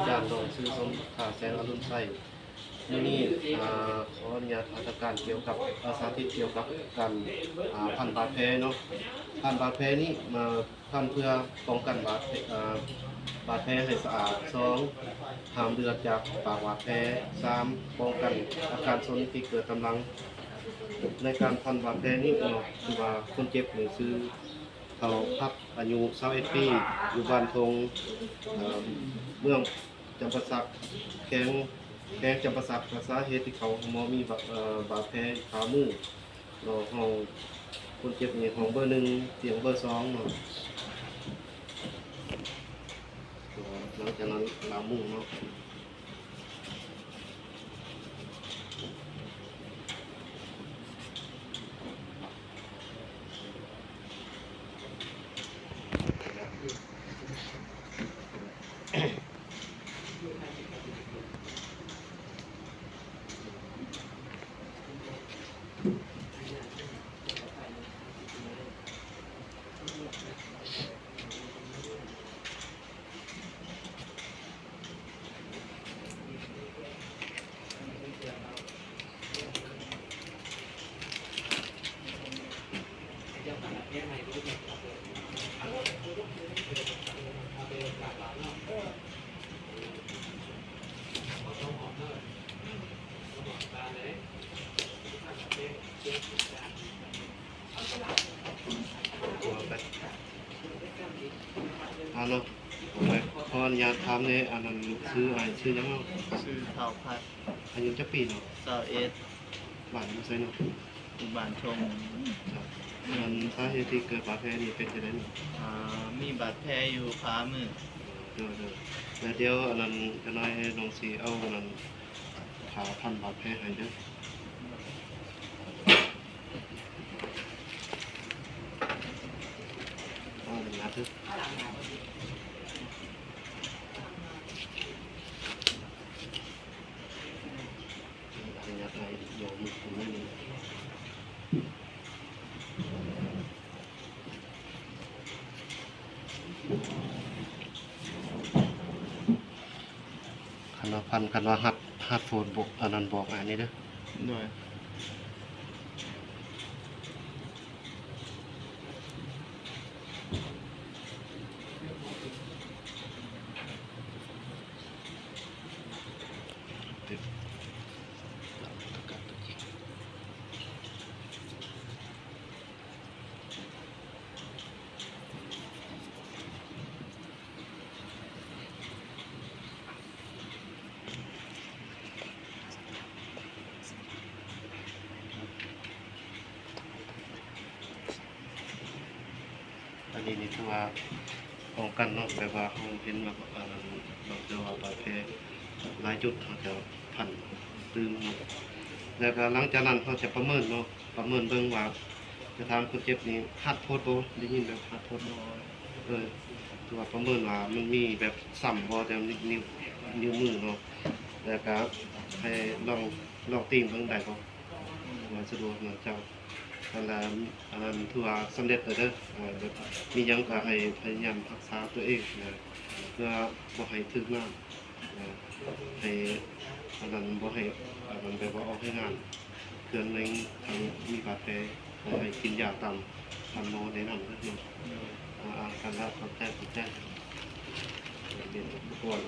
จารย์น้องชื่อสมภาแสงอรุณไส้ที่นี่ขออนุญาตราชการเกี่ยวกับสาธิตเกี่ยวกับการพันบาดแผลเนาะพันบาดแผลนี้มาพันเพื่อป้องกันบาดแผลให้สะอาด2ห้ามเลือดจากปากบาดแผล3ป้องกันอาการชนที่เกิดกำลังในการพันบาดแผลนี้เนาะคือว่าคนเจ็บหรือซื้อเขาพักอายุ21ปีอยู่บ้านทงเมืองจำปาสักแข้งจำปาสักสาเหตุที่เขาหมอมีบาดแผลขามือเนาะห้องคนเจ็บนี่ห้องเบอร์1เตียงเบอร์2เนาะหลังจากนั้นขามือเนาะเนาะขออนุญาตถามในอันนั้นชื่อยังเนาะชื่อเผ่าพัดอายุจักปีเนาะ21บ้านอยู่ไสเนาะอยู่บ้านชมมันสาเหตุที่เกิดบาดแผลนี่เป็นจังได๋เนาะมีบาดแผลอยู่ขามือแล้วเดี๋ยวอันนั้นจะน้อยให้น้องสิเอาอันนั้นผ่าพันบาดแผลให้เด้อนะเด้อคันว่าฮัดโฟนบอกอันนั้นบอกอันนี้เด้อด้วยอันนี้นี่คือว่าป้องกันเนาะแบบว่าเขาเห็นว่าเราจะว่าบาดแผลหลายจุดเขาจะพันตึงแล้วก็หลังจากนั้นเขาจะประเมินเนาะประเมินเบิ่งว่าจะทำคนเจ็บนี่หัดโทษบ่ได้ยินแบบหัดโทษบ่คือว่าประเมินว่ามันมีแบบซ้ำบ่แต่นิ้วมือเนาะแล้วก็ให้ลองตีนเบิ่งได้บ่ว่าสะดวกเนาะเจ้าอันนั้นถือว่าสำเร็จแล้วเด้อมีหยังก็ให้พยายามรักษาตัวเองเพื่อบ่ให้ถึกน้ำให้อันนั้นบ่ให้มันแบบว่าออกให้งานเครื่องในทางมีบาดแผลให้กินยาตามหมอแนะนำเด้อการรักษาแพทย์เรียนก่อน